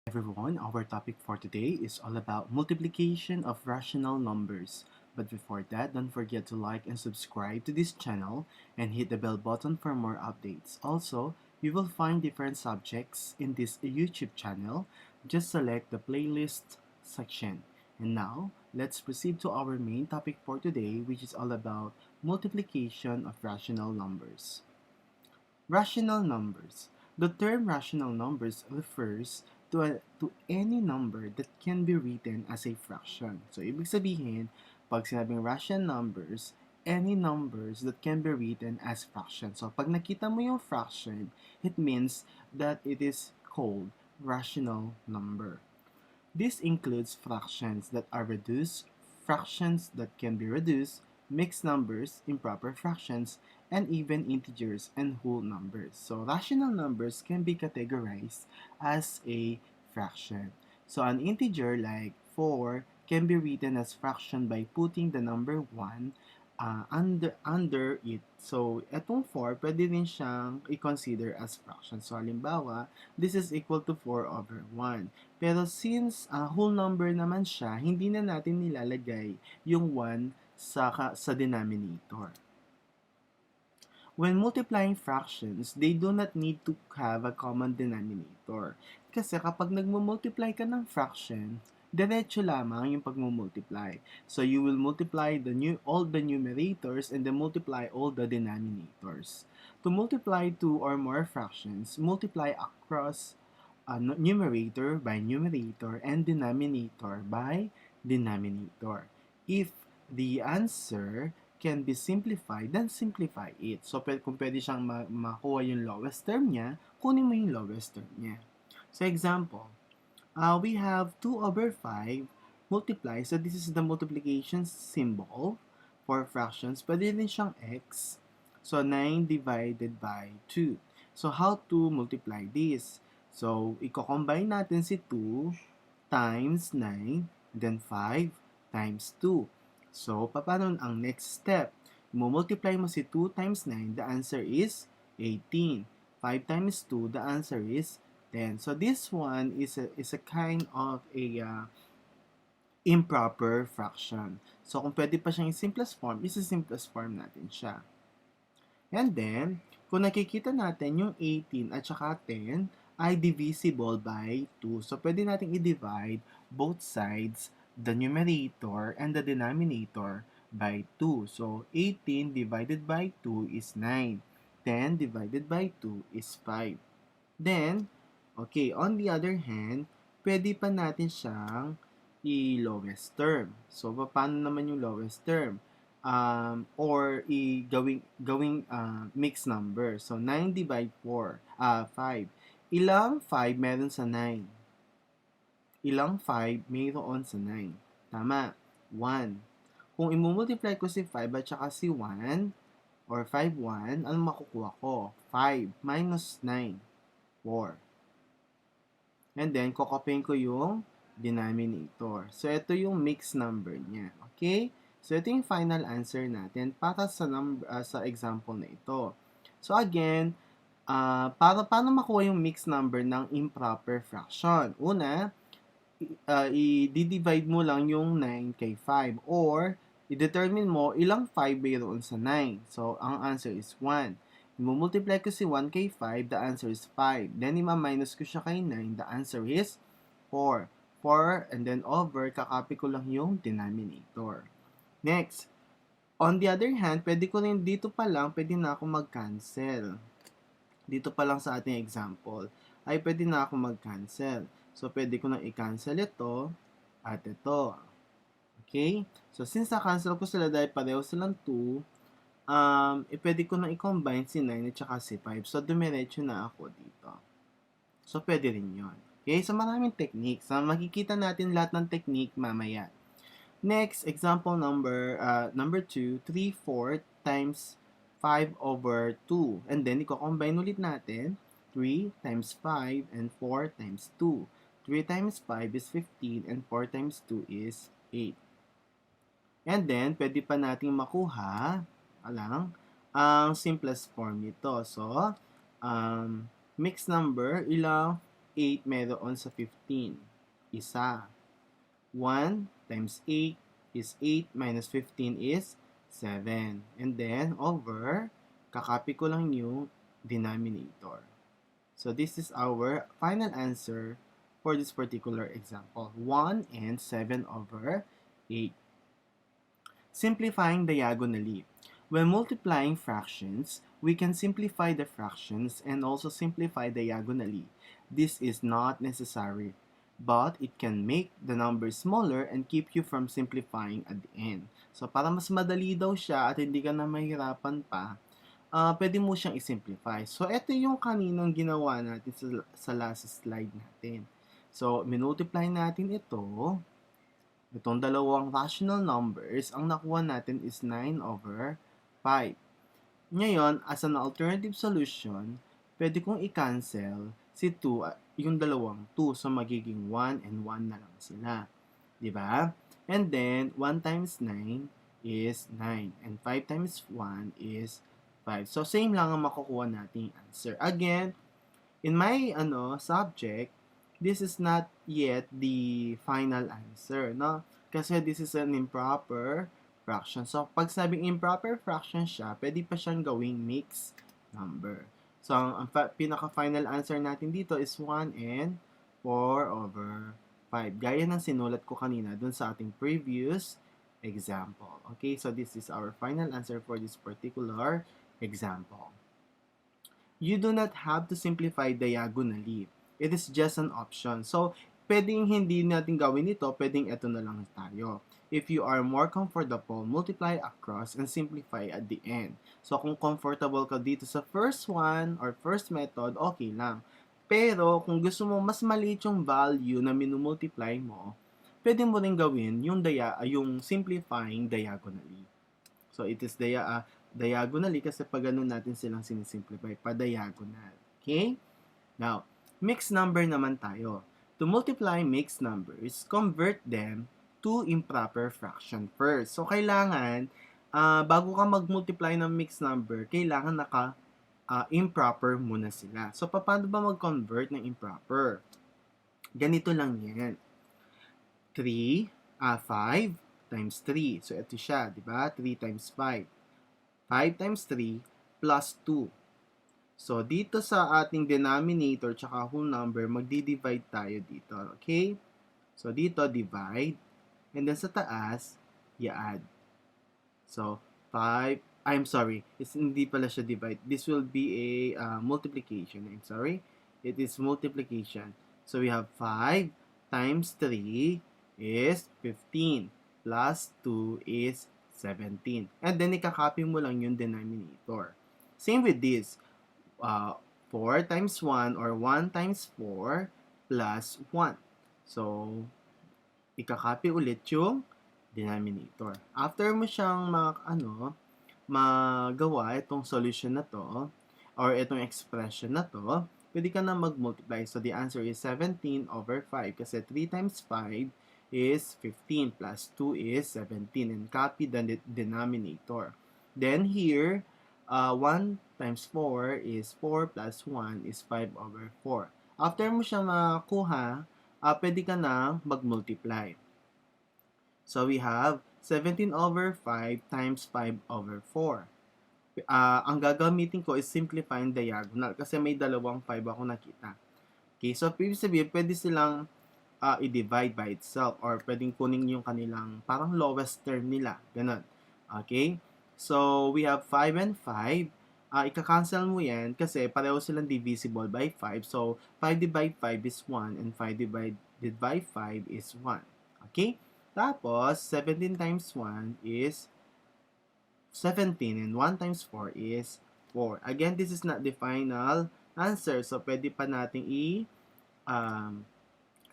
Everyone, our topic for today is all about multiplication of rational numbers. But before that, don't forget to like and subscribe to this channel and hit the bell button for more updates. Also, you will find different subjects in this YouTube channel. Just select the playlist section. And now, let's proceed to our main topic for today, which is all about multiplication of rational numbers. Rational numbers. The term rational numbers refers to any number that can be written as a fraction. So, ibig sabihin, pag sinabing rational numbers, any numbers that can be written as fraction. So, pag nakita mo yung fraction, it means that it is called rational number. This includes fractions that are reduced, fractions that can be reduced, mixed numbers, improper fractions, and even integers and whole numbers. So rational numbers can be categorized as a fraction. So an integer like 4 can be written as fraction by putting the number 1 under it. So, etong 4, pwede rin siyang i-consider as fraction. So, halimbawa, this is equal to 4 over 1. Pero since whole number naman siya, hindi na natin nilalagay yung 1 sa denominator. When multiplying fractions, they do not need to have a common denominator. Kasi kapag nagmo-multiply ka ng fraction, diretso lamang yung pagmo-multiply. So you will multiply all the numerators and then multiply all the denominators. To multiply two or more fractions, multiply across numerator by numerator and denominator by denominator. If the answer can be simplified, then simplify it. So, kung pwede siyang makuha yung lowest term niya, kunin mo yung lowest term niya. So, example, we have 2 over 5 multiply. So, this is the multiplication symbol for fractions. Pwede rin siyang x. So, 9 divided by 2. So, how to multiply this? So, i-combine natin si 2 times 9, then 5 times 2. So, paano ang next step? Multiply mo si 2 times 9, the answer is 18. 5 times 2, the answer is 10. So, this one is a kind of a improper fraction. So, kung pwede pa siyang simplest form, simplest form natin siya. And then, kung nakikita natin yung 18 at saka 10 ay divisible by 2. So, pwede natin i-divide both sides, the numerator and the denominator, by 2. So, 18 divided by 2 is 9. 10 divided by 2 is 5. Then, okay, on the other hand, pwede pa natin siyang i-lowest term. So, paano naman yung lowest term? Or gawing mixed number. So, 9 divide 4, 5. Ilang 5 meron sa 9? Ilang 5 mayroon sa 9? Tama, 1. Kung i-multiply ko si 5 at saka si 1, or 5, 1, anong makukuha ko? 5 minus 9, 4. And then, kokopyahin ko yung denominator. So, ito yung mixed number niya. Okay? So, ito yung final answer natin para sa example na ito. So, again, paano makuha yung mixed number ng improper fraction? Una, i-divide mo lang yung 9 kay 5 or i-determine mo ilang 5 mayroon sa 9. So, ang answer is 1. I-multiply ko si 1 kay 5, the answer is 5. Then, i-minus ko siya kay 9, the answer is 4. 4 and then over, kakopy ko lang yung denominator. Next, on the other hand, pwede ko rin dito pa lang, pwede na ako mag-cancel. Dito pa lang sa ating example, ay pwede na ako mag-cancel. So, pwede ko nang i-cancel ito at ito. Okay? So, since na-cancel ko sila dahil pareho silang 2, pwede ko nang i-combine si 9 at saka si 5. So, dumiretso na ako dito. So, pwede rin yun. Okay? So, maraming techniques. So, makikita natin lahat ng technique mamaya. Next, example number 2, 3 4 times 5 over 2. And then, i-combine ulit natin. 3 times 5 and 4 times 2. 3 times 5 is 15 and 4 times 2 is 8. And then, pwede pa nating makuha ang simplest form nito. So, mixed number, 8 meron sa 15? Isa. 1 times 8 is 8 minus 15 is 7. And then, over, kakopy ko lang yung denominator. So, this is our final answer for this particular example. 1 and 7 over 8. Simplifying diagonally. When multiplying fractions, we can simplify the fractions and also simplify diagonally. This is not necessary, but it can make the number smaller and keep you from simplifying at the end. So, para mas madali daw siya at hindi ka na mahirapan pa, pwede mo siyang i-simplify. So, ito yung kaninang ginawa natin sa last slide natin. So, minultiply natin itong dalawang rational numbers, ang nakuha natin is 9 over 5. Ngayon, as an alternative solution, pwede kong i-cancel si 2, yung dalawang 2. So, magiging 1 and 1 na lang sila. Diba? And then, 1 times 9 is 9. And 5 times 1 is 5. So, same lang ang makukuha nating answer. Again, in my subject, this is not yet the final answer, no? Kasi this is an improper fraction. So, pag sabing improper fraction siya, pwede pa siyang gawing mixed number. So, ang pinaka-final answer natin dito is 1 and 4 over 5. Gaya ng sinulat ko kanina dun sa ating previous example. Okay, so this is our final answer for this particular example. You do not have to simplify diagonally. It is just an option. So, pwedeng hindi natin gawin ito, pwedeng ito na lang tayo. If you are more comfortable, multiply across and simplify at the end. So, kung comfortable ka dito sa first one or first method, okay lang. Pero, kung gusto mo mas maliit yung value na minumultiply mo, pwede mo rin gawin yung simplifying diagonally. So, it is diagonally kasi pag ganun natin silang sinisimplify, pa-diagonal. Okay? Now, mixed number naman tayo. To multiply mixed numbers, convert them to improper fraction first. So, kailangan, bago ka mag-multiply ng mixed number, kailangan improper muna sila. So, paano ba mag-convert ng improper? Ganito lang yan. 5 times 3. So, ito siya, di ba? 3 times 5. 5 times 3 plus 2. So, dito sa ating denominator tsaka whole number, magdi-divide tayo dito. Okay? So, dito, divide. And then sa taas, i-add. So, 5, I'm sorry, hindi pala siya divide. This will be a multiplication. I'm sorry. It is multiplication. So, we have 5 times 3 is 15. Plus 2 is 17. And then, ikakopy mo lang yung denominator. Same with this. 4 times 1 or 1 times 4 plus 1. So, ikakopy ulit yung denominator. After mo siyang magawa itong solution na to or itong expression na to, pwede ka na mag-multiply. So, the answer is 17 over 5 kasi 3 times 5 is 15 plus 2 is 17 and copy the denominator. Then here, 1 times 4 is 4 plus 1 is 5 over 4. After mo siya makuha, pwede ka na mag-multiply. So, we have 17 over 5 times 5 over 4. Ang gagamitin ko is simplifying diagonal kasi may dalawang 5 ako nakita. Okay, so ibig sabihin, pwede silang i-divide by itself or pwedeng kunin yung kanilang parang lowest term nila. Ganun. Okay? So, we have 5 and 5. Ika-cancel mo yan kasi pareho silang divisible by 5. So, 5 divided by 5 is 1 and 5 divided by 5 is 1. Okay? Tapos, 17 times 1 is 17 and 1 times 4 is 4. Again, this is not the final answer. So, pwede pa natin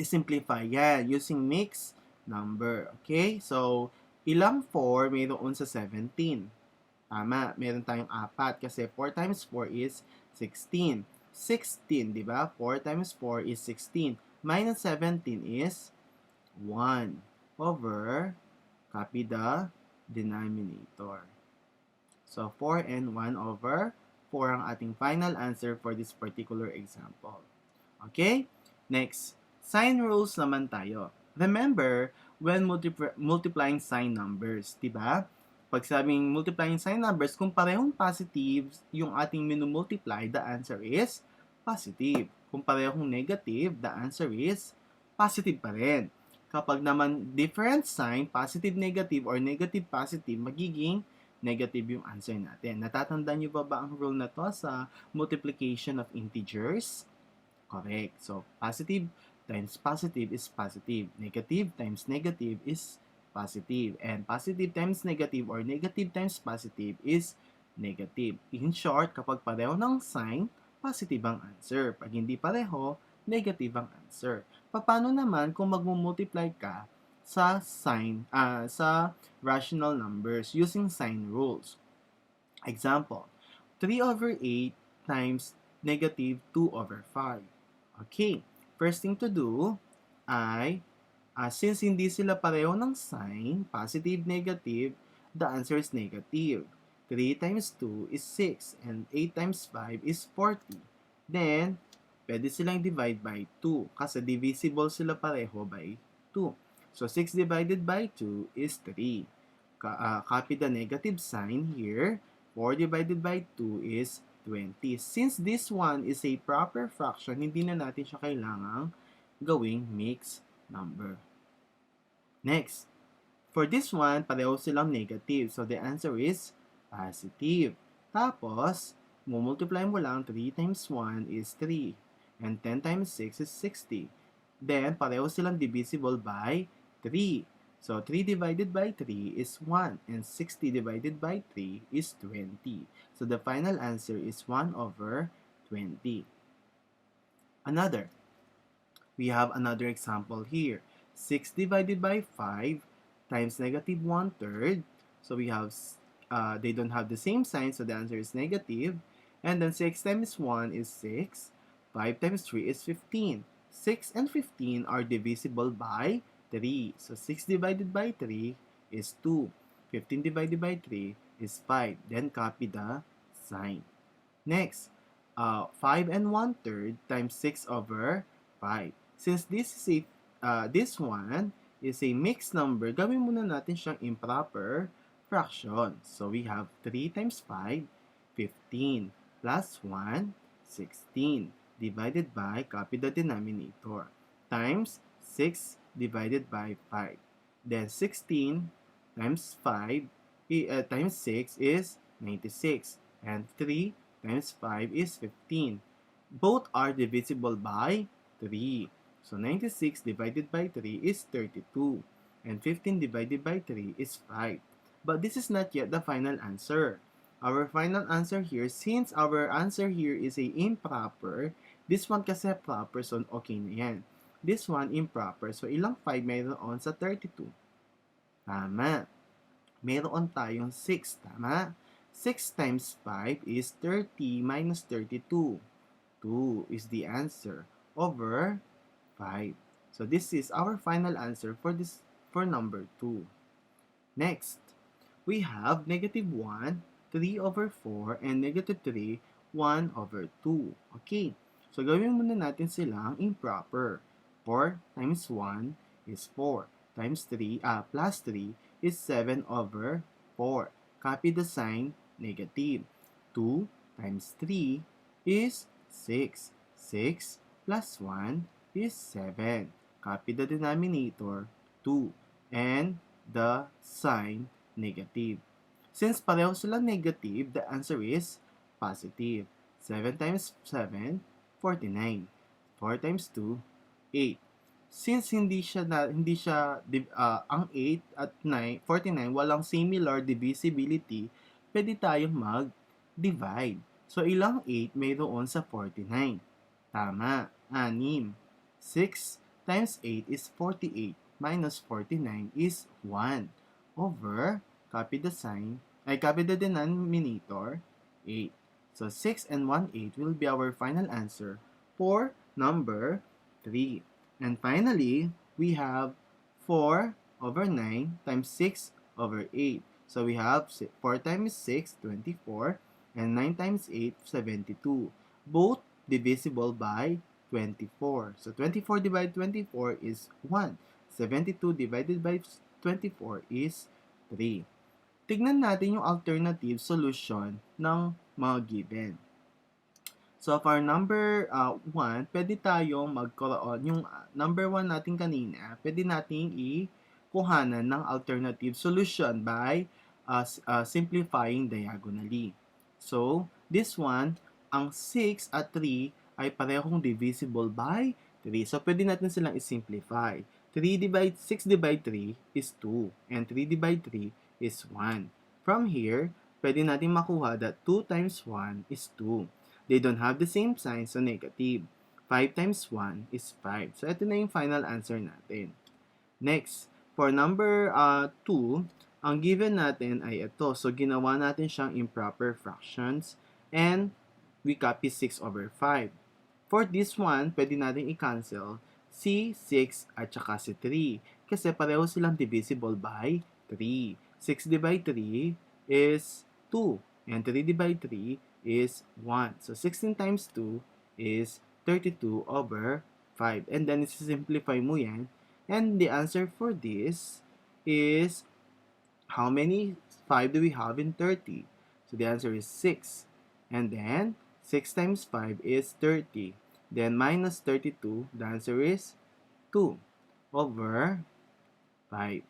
i-simplify yan using mixed number. Okay? So, ilang 4 mayroon sa 17? Tama, meron tayong 4 kasi 4 times 4 is 16. 16, di ba? 4 times 4 is 16. Minus 17 is 1 over, copy the denominator. So, 4 and 1 over 4 ang ating final answer for this particular example. Okay? Next, sign rules naman tayo. Remember, when multiplying sign numbers, di ba? Pag sabing multiplying sign numbers, kung parehong positive yung ating minumultiply, the answer is positive. Kung parehong negative, the answer is positive pa rin. Kapag naman different sign, positive, negative, or negative, positive, magiging negative yung answer natin. Natatandaan nyo ba ang rule na to sa multiplication of integers? Correct. So, positive times positive is positive. Negative times negative is positive. And positive times negative or negative times positive is negative. In short, kapag pareho ng sign, positive ang answer. Pag hindi pareho, negative ang answer. Paano naman kung magmumultiply ka sa sa rational numbers using sign rules? Example, 3/8 times negative 2/5. Okay, first thing to do ay, since hindi sila pareho ng sign, positive, negative, the answer is negative. 3 times 2 is 6, and 8 times 5 is 40. Then, pwede silang divide by 2, kasi divisible sila pareho by 2. So, 6 divided by 2 is 3. Copy the negative sign here. 4 divided by 2 is 20. Since this one is a proper fraction, hindi na natin siya kailangang gawing mixed number. Next, for this one, pareho silang negative. So, the answer is positive. Tapos, multiply mo lang 3 times 1 is 3. And 10 times 6 is 60. Then, pareho silang divisible by 3. So, 3 divided by 3 is 1. And 60 divided by 3 is 20. So, the final answer is 1/20. We have another example here. 6 divided by 5 times negative 1/3. So, we have, they don't have the same sign, so the answer is negative. And then 6 times 1 is 6. 5 times 3 is 15. 6 and 15 are divisible by 3. So, 6 divided by 3 is 2. 15 divided by 3 is 5. Then, copy the sign. Next, 5 and 1/3 times 6/5. Since this one is a mixed number, gawin muna natin siyang improper fraction. So, we have 3 times 5, 15, plus 1, 16, divided by, copy the denominator, times 6 divided by 5. Then 16 times 5 times 6 is 96. And 3 times 5 is 15. Both are divisible by 3. So 96 divided by 3 is 32. And 15 divided by 3 is 5. But this is not yet the final answer. Our final answer here, since our answer here is a improper, this one kasi proper, so okay na yan. This one improper. So, ilang 5 mayroon sa 32? Tama. Mayroon tayong 6. Tama. 6 times 5 is 30 minus 32. 2 is the answer over 5. So, this is our final answer for number 2. Next, we have negative 1, 3/4, and negative 3, 1/2. Okay. So, gawin muna natin silang improper. 4 times 1 is 4. Times 3, plus 3 is 7/4. Copy the sign, negative. 2 times 3 is 6. 6 plus 1 is 7. Copy the denominator, 2. And the sign, negative. Since pareho sila negative, the answer is positive. 7 times 7, 49. 4 times 2, 8. Since hindi siya ang 8 at 49 walang similar divisibility, pwede tayong mag-divide. So, ilang 8 mayroon sa 49? Tama, 6. 6 times 8 is 48. Minus 49 is 1. Over, copy the denominator, 8. So, 6 and 1, 8 will be our final answer for number 3. And finally, we have 4/9 times 6/8. So, we have 4 times 6, 24, and 9 times 8, 72. Both divisible by 24. So 24 divided 24 is 1. 72 divided by 24 is 3. Tignan natin yung alternative solution ng mga given. So, for number 1, pwede tayong magkaroon, yung number 1 natin kanina, pwede nating ikuhanan ng alternative solution by simplifying diagonally. So, this one, ang 6 at 3 ay parehong divisible by 3. So, pwede natin silang isimplify. 6 divide 3 is 2, and 3 divide 3 is 1. From here, pwede natin makuha that 2 times 1 is 2. They don't have the same sign, so negative. 5 times 1 is 5. So, ito na yung final answer natin. Next, for number 2, ang given natin ay ito. So, ginawa natin siyang improper fractions and we copy 6 over 5. For this one, pwede natin i-cancel si 6 at saka si 3 kasi pareho silang divisible by 3. 6 divide 3 is 2 and 3 divide 3 is 1. So, 16 times 2 is 32 over 5. And then, isi-simplify mo yan. And the answer for this is, how many 5 do we have in 30? So, the answer is 6. And then, 6 times 5 is 30. Then, minus 32, the answer is 2 over 5.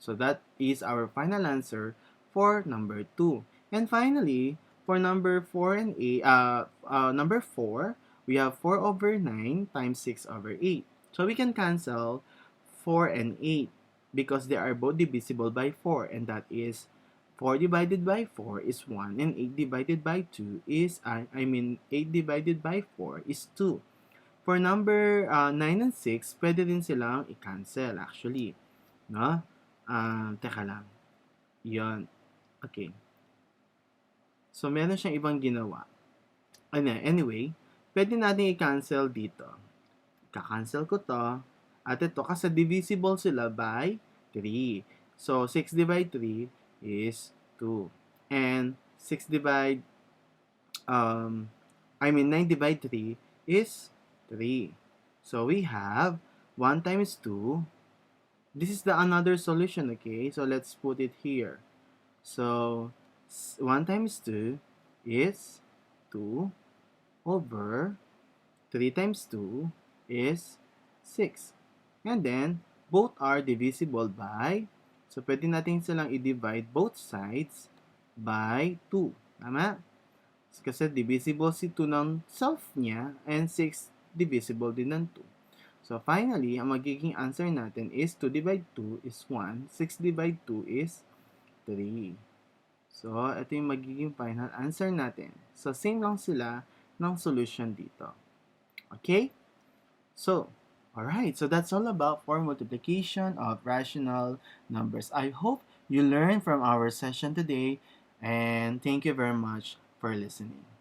So that is our final answer for number 2. And finally, for number 4 and 8, number 4, we have 4 over 9 times 6 over 8. So we can cancel 4 and 8 because they are both divisible by 4, and that is 4 divided by 4 is 1 and 8 divided by 2 is 8 divided by 4 is 2. For number 9 and 6, pwede din silang i-cancel actually, no? Teka lang. Yun. Okay. So, meron siyang ibang ginawa. Anyway, pwede natin i-cancel dito. Ka-cancel ko to. At ito, kasi divisible sila by 3. So, 6 divide 3 is 2. And 9 divide 3 is 3. So, we have 1 times 2. This is the another solution, okay? So, let's put it here. So, 1 times 2 is 2 over 3 times 2 is 6. And then, both are divisible by, so pwede natin silang i-divide both sides by 2. Tama? Kasi divisible si 2 ng self niya and 6 divisible din ng 2. So, finally, ang magiging answer natin is 2 divide 2 is 1. 6 divide 2 is 3. So, ito yung magiging final answer natin. So, same lang sila ng solution dito. Okay? So, alright. So, that's all about for multiplication of rational numbers. I hope you learned from our session today. And thank you very much for listening.